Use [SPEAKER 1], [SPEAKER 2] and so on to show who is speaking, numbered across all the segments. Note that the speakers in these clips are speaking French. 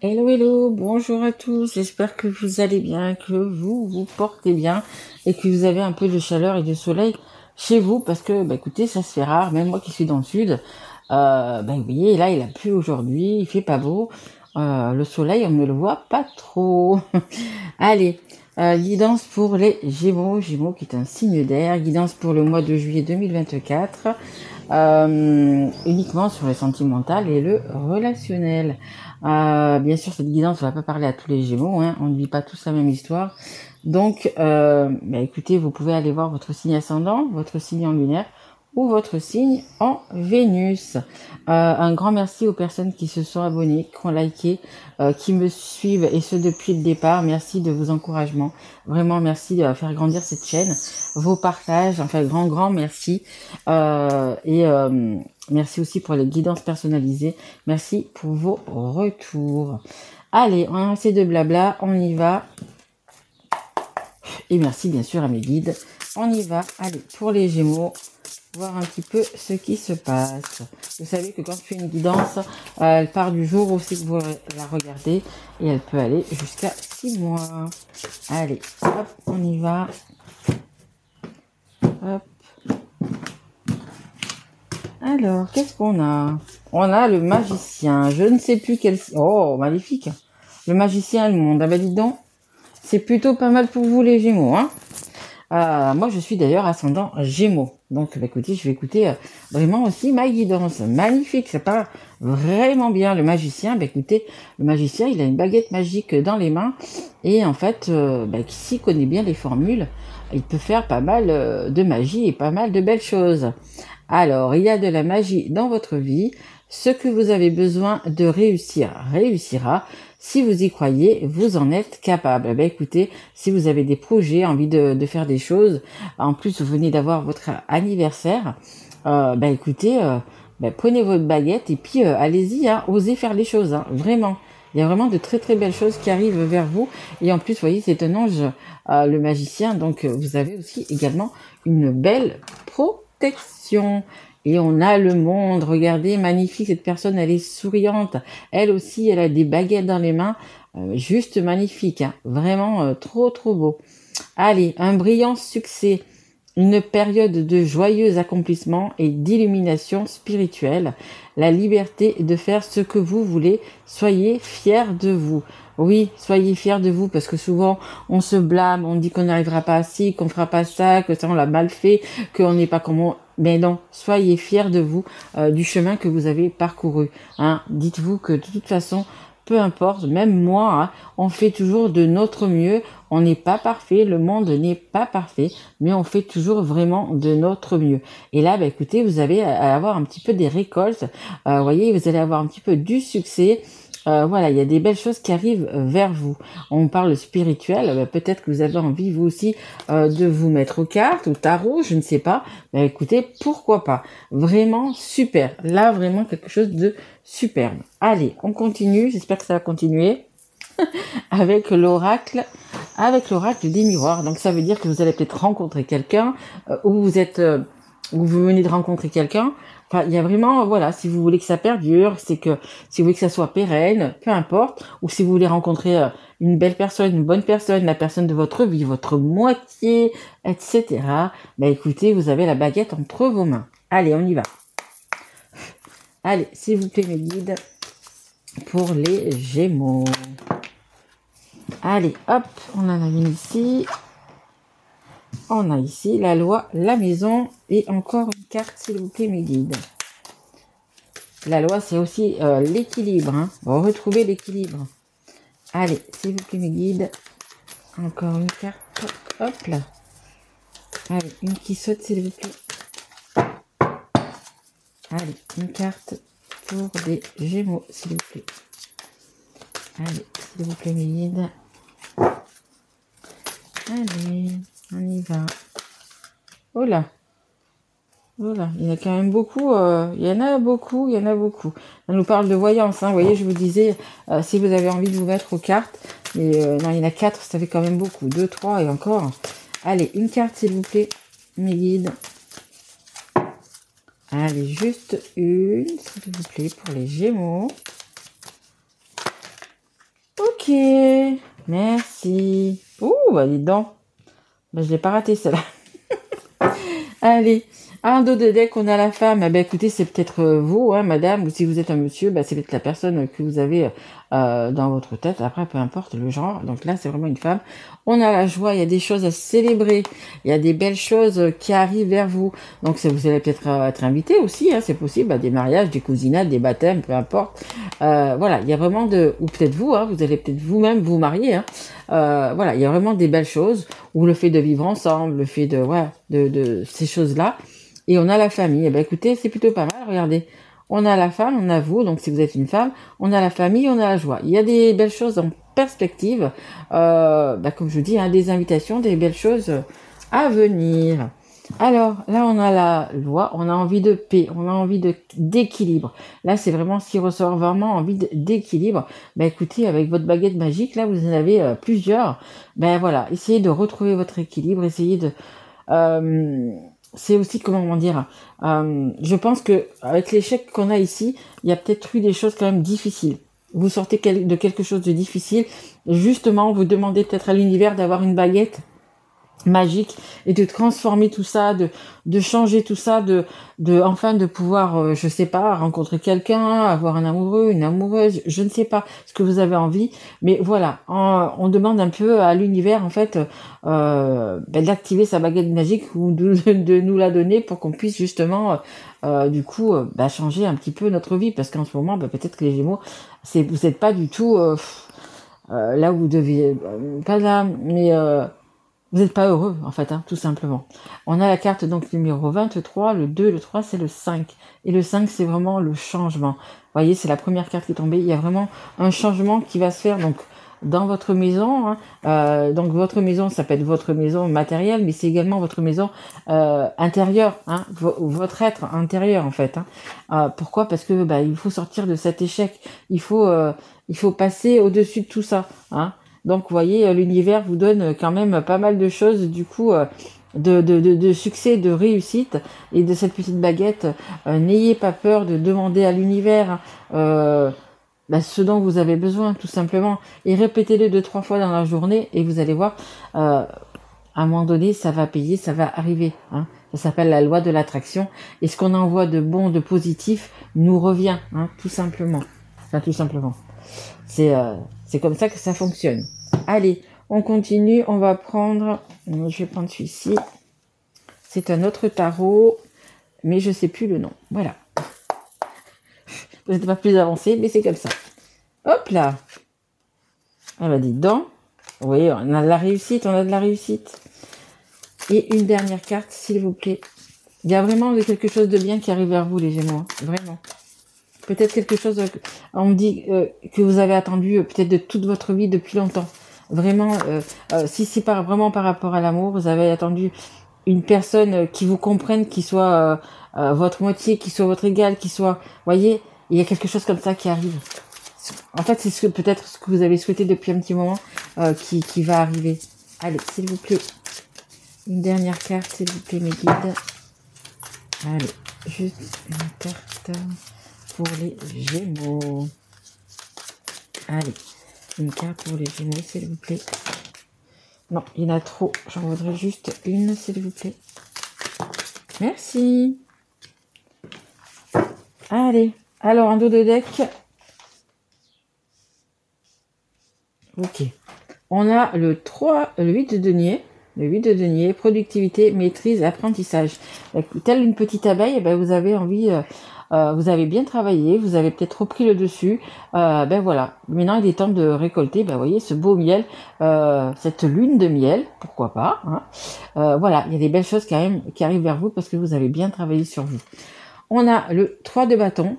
[SPEAKER 1] Hello, hello, bonjour à tous, j'espère que vous allez bien, que vous vous portez bien et que vous avez un peu de chaleur et de soleil chez vous parce que, bah écoutez, ça se fait rare, même moi qui suis dans le sud, vous voyez, là il a plu aujourd'hui, il fait pas beau, le soleil on ne le voit pas trop. Allez, guidance pour les Gémeaux, Gémeaux qui est un signe d'air, guidance pour le mois de juillet 2024, uniquement sur le sentimental et le relationnel. Bien sûr, cette guidance ne va pas parler à tous les Gémeaux, hein, on ne vit pas tous la même histoire. Donc, écoutez, vous pouvez aller voir votre signe ascendant, votre signe en lunaire ou votre signe en Vénus. Un grand merci aux personnes qui se sont abonnées, qui ont liké, qui me suivent et ce depuis le départ. Merci de vos encouragements. Vraiment, merci de faire grandir cette chaîne. Vos partages, enfin, grand merci. Merci aussi pour les guidances personnalisées. Merci pour vos retours. Allez, on a assez de blabla, on y va. Et merci bien sûr à mes guides. On y va. Allez, pour les Gémeaux, voir un petit peu ce qui se passe. Vous savez que quand je fais une guidance, elle part du jour où c'est que vous la regardez et elle peut aller jusqu'à 6 mois. Allez, hop, on y va. Hop. Alors, qu'est-ce qu'on a? On a le magicien. Je ne sais plus quel... Oh, magnifique. Le magicien et le monde. Ah ben dis donc, c'est plutôt pas mal pour vous les Gémeaux, hein. Moi, je suis d'ailleurs ascendant Gémeaux. Donc, écoutez, je vais écouter vraiment aussi ma guidance. Magnifique, ça part vraiment bien. Le magicien, écoutez, le magicien, il a une baguette magique dans les mains. Et en fait, s'il connaît bien les formules, il peut faire pas mal de magie et pas mal de belles choses. Alors, il y a de la magie dans votre vie. Ce que vous avez besoin de réussir, réussira. Si vous y croyez, vous en êtes capable. Écoutez, si vous avez des projets, envie de faire des choses, en plus vous venez d'avoir votre anniversaire, écoutez, prenez votre baguette et puis allez-y, hein, osez faire les choses, hein, vraiment. Il y a vraiment de très très belles choses qui arrivent vers vous. Et en plus, vous voyez, c'est un ange, le magicien. Donc, vous avez aussi également une belle protection. Et on a le monde. Regardez, magnifique, cette personne, elle est souriante. Elle aussi, elle a des baguettes dans les mains. Juste magnifique, hein. Vraiment trop trop beau. Allez, un brillant succès. Une période de joyeux accomplissement et d'illumination spirituelle. La liberté de faire ce que vous voulez. Soyez fiers de vous. Oui, soyez fiers de vous parce que souvent on se blâme, on dit qu'on n'arrivera pas à ci, qu'on fera pas ça, que ça on l'a mal fait, qu'on n'est pas comme on... Mais non, soyez fiers de vous, du chemin que vous avez parcouru. Hein. Dites-vous que de toute façon, peu importe, même moi, hein, on fait toujours de notre mieux. On n'est pas parfait, le monde n'est pas parfait, mais on fait toujours vraiment de notre mieux. Et là, écoutez, vous allez avoir un petit peu des récoltes. Vous voyez, vous allez avoir un petit peu du succès. Voilà, il y a des belles choses qui arrivent vers vous. On parle spirituel, peut-être que vous avez envie, vous aussi, de vous mettre aux cartes, au tarot, je ne sais pas. Écoutez, pourquoi pas? Vraiment super. Là, vraiment quelque chose de superbe. Allez, on continue. J'espère que ça va continuer avec l'oracle des miroirs. Donc ça veut dire que vous allez peut-être rencontrer quelqu'un, ou vous êtes, ou vous venez de rencontrer quelqu'un. Enfin, il y a vraiment, voilà, si vous voulez que ça perdure, c'est que si vous voulez que ça soit pérenne, peu importe, ou si vous voulez rencontrer une belle personne, une bonne personne, la personne de votre vie, votre moitié, etc. Écoutez, vous avez la baguette entre vos mains. Allez, on y va. Allez, s'il vous plaît, mes guides, pour les Gémeaux. Allez, hop, on en a une ici. On a ici la loi, la maison et encore une carte, s'il vous plaît, mes guides. La loi, c'est aussi l'équilibre. Hein. On va retrouver l'équilibre. Allez, s'il vous plaît, mes guides. Encore une carte. Hop là. Allez, une qui saute, s'il vous plaît. Allez, une carte pour des Gémeaux, s'il vous plaît. Allez, s'il vous plaît, mes guides. Allez, on y va. Oh là. Voilà, il y en a quand même beaucoup, il y en a beaucoup, il y en a beaucoup. On nous parle de voyance, hein, vous voyez, je vous disais, si vous avez envie de vous mettre aux cartes, mais non, il y en a 4, ça fait quand même beaucoup, 2, 3 et encore. Allez, une carte s'il vous plaît, mes guides. Allez, juste une, s'il vous plaît, pour les Gémeaux. Ok, merci. Ouh, bah dis donc. Bah, je l'ai pas raté celle-là. Allez, un dos de deck, on a la femme. Ah ben écoutez, c'est peut-être vous, hein, madame, ou si vous êtes un monsieur, bah, c'est peut-être la personne que vous avez dans votre tête. Après, peu importe le genre. Donc là, c'est vraiment une femme. On a la joie, il y a des choses à célébrer. Il y a des belles choses qui arrivent vers vous. Donc vous allez peut-être être invité aussi, hein, c'est possible, à des mariages, des cousinats, des baptêmes, peu importe. Voilà, il y a vraiment ou peut-être vous, hein, vous allez peut-être vous-même vous marier. Hein. Voilà, il y a vraiment des belles choses, ou le fait de vivre ensemble, le fait de ces choses-là. Et on a la famille. Eh ben écoutez, c'est plutôt pas mal. Regardez, on a la femme, on a vous. Donc si vous êtes une femme, on a la famille, on a la joie. Il y a des belles choses en perspective. Comme je vous dis, hein, des invitations, des belles choses à venir. Alors là, on a la loi, on a envie de paix, on a envie d'équilibre. Là, c'est vraiment ce qui ressort, vraiment envie d'équilibre. Ben écoutez, avec votre baguette magique, là, vous en avez plusieurs. Ben voilà, essayez de retrouver votre équilibre, essayez de c'est aussi comment dire. Je pense que avec l'échec qu'on a ici, il y a peut-être eu des choses quand même difficiles. Vous sortez de quelque chose de difficile, justement, vous demandez peut-être à l'univers d'avoir une baguette magique et de transformer tout ça, de changer tout ça, enfin de pouvoir, je sais pas, rencontrer quelqu'un, avoir un amoureux, une amoureuse, je ne sais pas ce que vous avez envie, mais voilà, on demande un peu à l'univers en fait d'activer sa baguette magique ou de nous la donner pour qu'on puisse justement changer un petit peu notre vie, parce qu'en ce moment peut-être que les Gémeaux, vous n'êtes pas du tout là où vous deviez, pas là, mais vous n'êtes pas heureux, en fait, hein, tout simplement. On a la carte donc numéro 23, le 2, le 3, c'est le 5. Et le 5, c'est vraiment le changement. Vous voyez, c'est la première carte qui est tombée. Il y a vraiment un changement qui va se faire donc dans votre maison. Hein. Donc votre maison, ça peut être votre maison matérielle, mais c'est également votre maison intérieure, hein, votre être intérieur, en fait. Hein. Pourquoi? Parce que il faut sortir de cet échec. Il faut passer au-dessus de tout ça. Hein. Donc, vous voyez, l'univers vous donne quand même pas mal de choses, du coup, de succès, de réussite. Et de cette petite baguette, n'ayez pas peur de demander à l'univers ce dont vous avez besoin, tout simplement. Et répétez-le 2-3 fois dans la journée et vous allez voir, à un moment donné, ça va payer, ça va arriver. Hein. Ça s'appelle la loi de l'attraction. Et ce qu'on envoie de bon, de positif, nous revient, hein, tout simplement. Enfin, tout simplement. C'est comme ça que ça fonctionne. Allez, on continue. On va prendre... Je vais prendre celui-ci. C'est un autre tarot, mais je ne sais plus le nom. Voilà. Vous n'êtes pas plus avancé, mais c'est comme ça. Hop là. Ah bah dites donc. Oui, on a de la réussite, on a de la réussite. Et une dernière carte, s'il vous plaît. Il y a vraiment quelque chose de bien qui arrive vers vous, les Gémeaux. Hein. Vraiment. Peut-être quelque chose, on me dit que vous avez attendu peut-être de toute votre vie depuis longtemps. Vraiment, si c'est vraiment par rapport à l'amour, vous avez attendu une personne qui vous comprenne, qui soit votre moitié, qui soit votre égal, qui soit... voyez, il y a quelque chose comme ça qui arrive. En fait, c'est peut-être ce que vous avez souhaité depuis un petit moment qui va arriver. Allez, s'il vous plaît. Une dernière carte, s'il vous plaît, mes guides. Allez, juste une carte... pour les Gémeaux. Allez, une carte pour les Gémeaux, s'il vous plaît. Non, il y en a trop. J'en voudrais juste une, s'il vous plaît. Merci. Allez, alors un dos de deck. Ok. On a le 3, le 8 de denier. Le 8 de denier, productivité, maîtrise, apprentissage. Telle une petite abeille, vous avez envie... vous avez bien travaillé, vous avez peut-être repris le dessus. Voilà. Maintenant, il est temps de récolter, vous voyez, ce beau miel, cette lune de miel, pourquoi pas. Hein. Voilà, il y a des belles choses quand même qui arrivent vers vous parce que vous avez bien travaillé sur vous. On a le 3 de bâton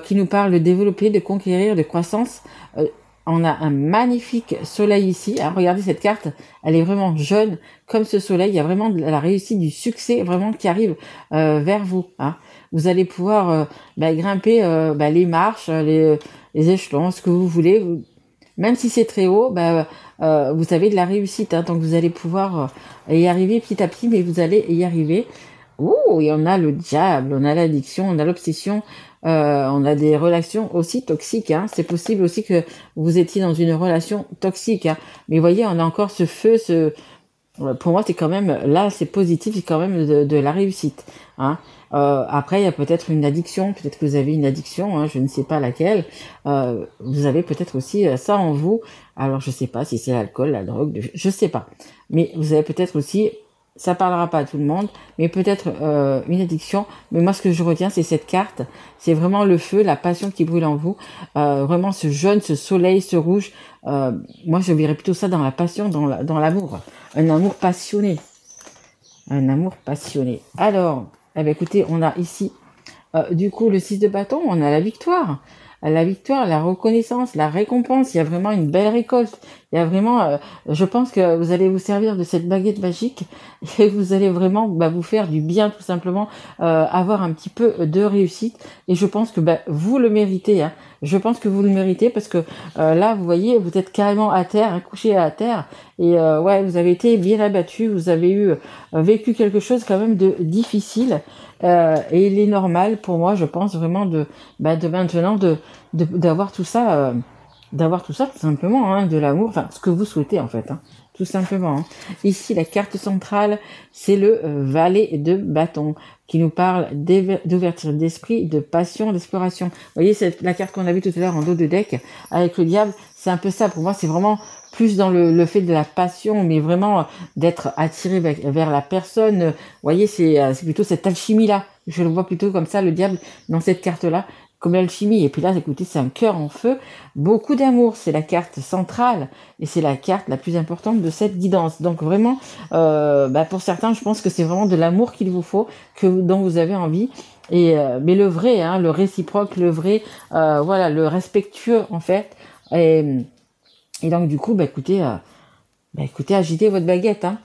[SPEAKER 1] qui nous parle de développer, de conquérir, de croissance. On a un magnifique soleil ici. Alors, regardez cette carte, elle est vraiment jeune comme ce soleil. Il y a vraiment de la réussite, du succès vraiment qui arrive vers vous. Hein. Vous allez pouvoir grimper les marches, les échelons, ce que vous voulez. Même si c'est très haut, vous avez de la réussite. Hein, donc vous allez pouvoir y arriver petit à petit, mais vous allez y arriver. Ouh, et on a le diable, on a l'addiction, on a l'obsession, On a des relations aussi toxiques. Hein. C'est possible aussi que vous étiez dans une relation toxique. Hein. Mais vous voyez, on a encore ce feu, pour moi, c'est quand même, là, c'est positif, c'est quand même de la réussite. Hein. Après, il y a peut-être une addiction, peut-être que vous avez une addiction, hein, je ne sais pas laquelle. Vous avez peut-être aussi ça en vous. Alors, je sais pas si c'est l'alcool, la drogue, je sais pas. Mais vous avez peut-être aussi, ça parlera pas à tout le monde, mais peut-être une addiction. Mais moi, ce que je retiens, c'est cette carte. C'est vraiment le feu, la passion qui brûle en vous. Vraiment, ce jaune, ce soleil, ce rouge. Moi, je verrais plutôt ça dans la passion, dans l'amour. Un amour passionné. Un amour passionné. Alors, eh bien, écoutez, on a ici, du coup, le 6 de bâton, on a la victoire. La victoire, la reconnaissance, la récompense. Il y a vraiment une belle récolte. Il y a vraiment, je pense que vous allez vous servir de cette baguette magique et vous allez vraiment vous faire du bien, tout simplement, avoir un petit peu de réussite. Et je pense que vous le méritez. Hein. Je pense que vous le méritez parce que là, vous voyez, vous êtes carrément à terre, hein, couché à terre. Et ouais, vous avez été bien abattu. Vous avez vécu quelque chose quand même de difficile. Et il est normal pour moi, je pense vraiment de maintenant d'avoir tout ça, tout simplement, hein, de l'amour, enfin ce que vous souhaitez en fait, hein, tout simplement. Hein. Ici, la carte centrale, c'est le valet de bâton qui nous parle d'ouverture d'esprit, de passion, d'exploration. Vous voyez, c'est la carte qu'on a vue tout à l'heure en dos de deck avec le diable. C'est un peu ça pour moi. C'est vraiment plus dans le fait de la passion, mais vraiment d'être attiré vers la personne. Vous voyez, c'est plutôt cette alchimie-là. Je le vois plutôt comme ça, le diable, dans cette carte-là, comme l'alchimie. Et puis là, écoutez, c'est un cœur en feu. Beaucoup d'amour, c'est la carte centrale. Et c'est la carte la plus importante de cette guidance. Donc vraiment, pour certains, je pense que c'est vraiment de l'amour qu'il vous faut, dont vous avez envie. Et mais le vrai, hein, le réciproque, le vrai, voilà, le respectueux, en fait. Et donc, du coup, écoutez, agitez votre baguette. Hein.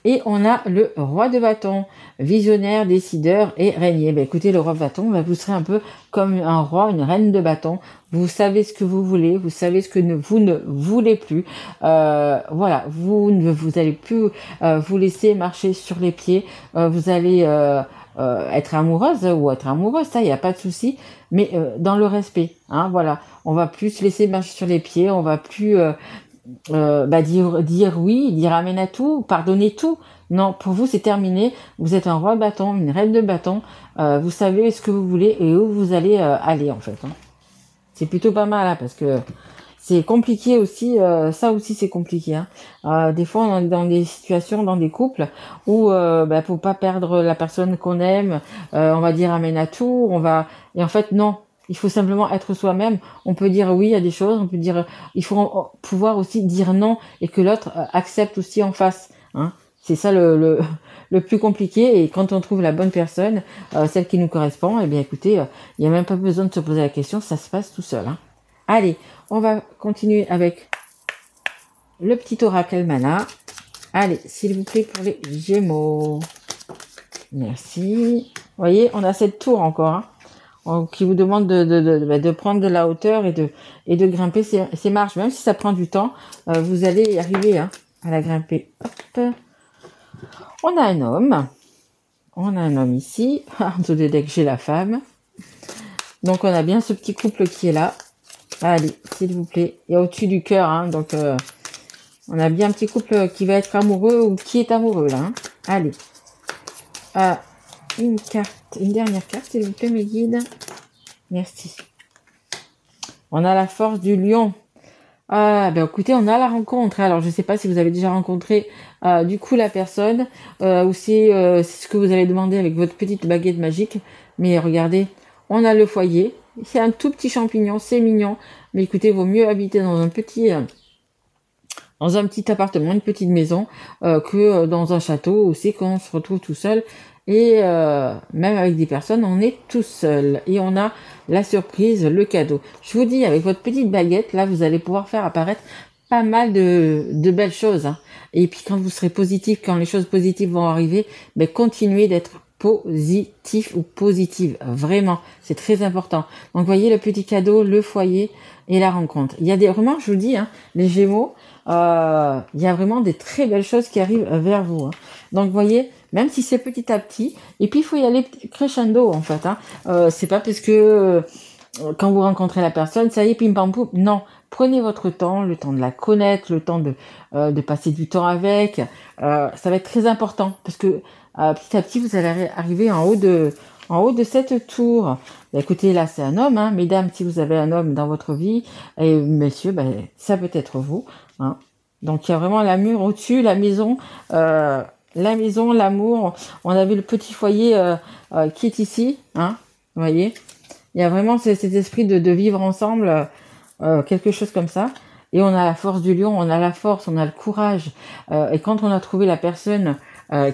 [SPEAKER 1] Et on a le roi de bâton, visionnaire, décideur et régnier. Écoutez, le roi de bâton, vous serez un peu comme un roi, une reine de bâton. Vous savez ce que vous voulez, vous savez ce que vous ne voulez plus. Voilà, vous allez plus vous laisser marcher sur les pieds. Vous allez être amoureuse ou être amoureuse, ça, il n'y a pas de souci. Mais dans le respect, hein, voilà. On va plus se laisser marcher sur les pieds, on va plus... dire oui, dire amen à tout, pardonner tout. Non, pour vous, c'est terminé. Vous êtes un roi de bâton, une reine de bâton. Vous savez ce que vous voulez et où vous allez aller, en fait. Hein. C'est plutôt pas mal, hein, parce que c'est compliqué aussi. Ça aussi, c'est compliqué. Hein. Des fois, on est dans des situations, dans des couples où, faut pas perdre la personne qu'on aime, on va dire amen à tout. Et en fait, non. Il faut simplement être soi-même. On peut dire oui à des choses, on peut dire, il faut pouvoir aussi dire non et que l'autre accepte aussi en face. Hein. C'est ça le plus compliqué. Et quand on trouve la bonne personne, celle qui nous correspond, eh bien écoutez, il n'y a même pas besoin de se poser la question, ça se passe tout seul. Hein. Allez, on va continuer avec le petit oracle Almana. Allez, s'il vous plaît, pour les Gémeaux. Merci. Vous voyez, on a cette tour encore, hein. Qui vous demande de prendre de la hauteur et de grimper ces marches. Même si ça prend du temps, vous allez y arriver, hein, à la grimper. Hop. On a un homme. On a un homme ici. En dessous de deck, j'ai la femme. Donc, on a bien ce petit couple qui est là. Allez, s'il vous plaît. Et au-dessus du cœur, hein. Donc, on a bien un petit couple qui va être amoureux ou qui est amoureux, là. Hein. Allez. Une dernière carte, s'il vous plaît, mes guides. Merci. On a la force du lion. Écoutez, on a la rencontre. Alors, je ne sais pas si vous avez déjà rencontré du coup la personne ou si c'est ce que vous allez demander avec votre petite baguette magique. Mais regardez, on a le foyer. C'est un tout petit champignon, c'est mignon. Mais écoutez, il vaut mieux habiter dans un petit appartement, une petite maison, que dans un château aussi quand on se retrouve tout seul. Et même avec des personnes, on est tout seul. Et on a la surprise, le cadeau. Je vous dis, avec votre petite baguette, là, vous allez pouvoir faire apparaître pas mal de belles choses. Hein. Et puis quand vous serez positif, quand les choses positives vont arriver, continuez d'être positif ou positive. Vraiment, c'est très important. Donc, voyez le petit cadeau, le foyer et la rencontre. Il y a vraiment, je vous dis, hein, les Gémeaux, il y a vraiment des très belles choses qui arrivent vers vous. Hein. Donc, voyez, même si c'est petit à petit. Et puis, il faut y aller crescendo, en fait. Hein. C'est pas parce que quand vous rencontrez la personne, ça y est, pim pam poum. Non, prenez votre temps, le temps de la connaître, le temps de passer du temps avec. Ça va être très important parce que petit à petit, vous allez arriver en haut de cette tour. Bah, écoutez, là, c'est un homme, hein. Mesdames, si vous avez un homme dans votre vie, et messieurs, bah, ça peut être vous. Hein. Donc, il y a vraiment l'amour au-dessus, la maison, l'amour. On avait le petit foyer qui est ici, hein. Vous voyez, il y a vraiment cet esprit de vivre ensemble, quelque chose comme ça. Et on a la force du lion, on a la force, on a le courage. Et quand on a trouvé la personne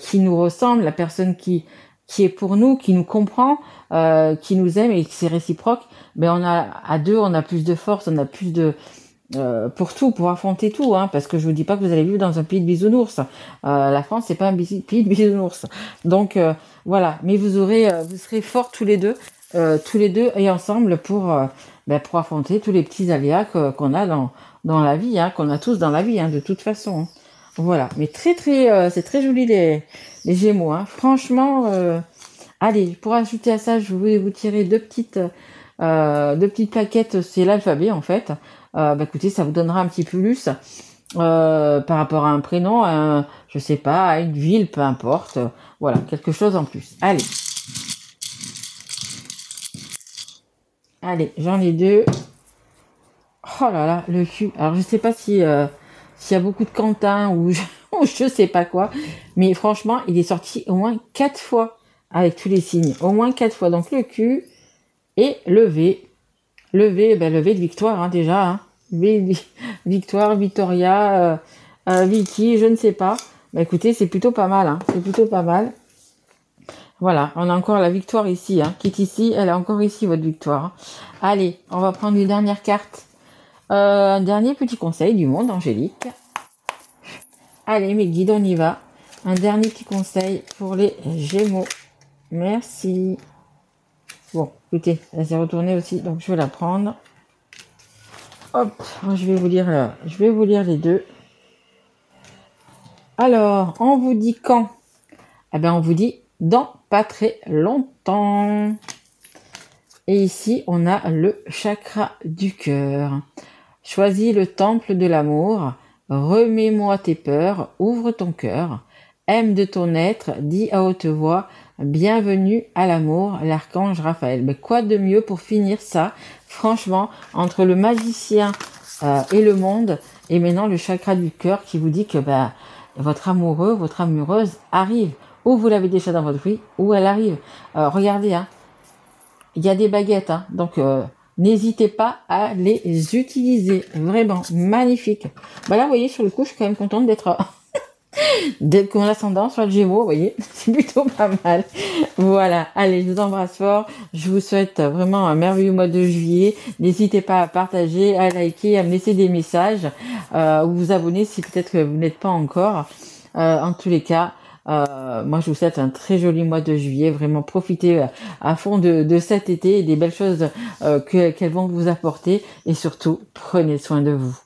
[SPEAKER 1] qui nous ressemble, la personne qui est pour nous, qui nous comprend, qui nous aime et qui c'est réciproque, mais on a à deux, on a plus de force, on a plus de pour tout, pour affronter tout, hein, parce que je vous dis pas que vous allez vivre dans un pays de bisounours. La France, c'est pas un pays de bisounours. Donc voilà, mais vous serez forts tous les deux et ensemble pour affronter tous les petits aléas qu'on a dans la vie, hein, qu'on a tous dans la vie, hein, de toute façon. Hein. Voilà, mais très c'est très joli les Gémeaux. Hein. Franchement, allez, pour ajouter à ça, je voulais vous tirer deux petites plaquettes. C'est l'alphabet en fait. Écoutez, ça vous donnera un petit plus par rapport à un prénom, je sais pas, à une ville, peu importe. Voilà, quelque chose en plus. Allez, j'en ai deux. Oh là là, le cul. Alors, je sais pas s'il y a beaucoup de Quentin ou je sais pas quoi, mais franchement, il est sorti au moins 4 fois avec tous les signes. Au moins 4 fois. Donc, le cul et le V. Le V de victoire, hein, déjà. Hein. Victoire, Victoria, Vicky, je ne sais pas. Écoutez, c'est plutôt pas mal. Hein. C'est plutôt pas mal. Voilà, on a encore la victoire ici, hein, qui est ici. Elle est encore ici, votre victoire. Hein. Allez, on va prendre une dernière carte. Un dernier petit conseil du monde angélique. Allez, mes guides, on y va. Un dernier petit conseil pour les Gémeaux. Merci. Bon, écoutez, elle s'est retournée aussi, donc je vais la prendre. Hop, je vais vous lire les deux. Alors, on vous dit quand? On vous dit dans pas très longtemps. Et ici, on a le chakra du cœur. Choisis le temple de l'amour. Remets-moi tes peurs. Ouvre ton cœur. Aime de ton être. Dis à haute voix. Bienvenue à l'amour, l'archange Raphaël. Mais quoi de mieux pour finir ça? Franchement, entre le magicien et le monde, et maintenant le chakra du cœur qui vous dit que votre amoureux, votre amoureuse arrive. Ou vous l'avez déjà dans votre vie, ou elle arrive. Regardez, hein, il y a des baguettes, hein, donc n'hésitez pas à les utiliser. Vraiment magnifique. Là, vous voyez, sur le coup, je suis quand même contente d'être mon ascendant sur le Gémeaux, vous voyez, c'est plutôt pas mal. Voilà, allez, je vous embrasse fort. Je vous souhaite vraiment un merveilleux mois de juillet. N'hésitez pas à partager, à liker, à me laisser des messages, ou vous abonner si peut-être que vous n'êtes pas encore. En tous les cas, moi je vous souhaite un très joli mois de juillet. Vraiment profitez à fond de cet été et des belles choses qu'elles vont vous apporter. Et surtout, prenez soin de vous.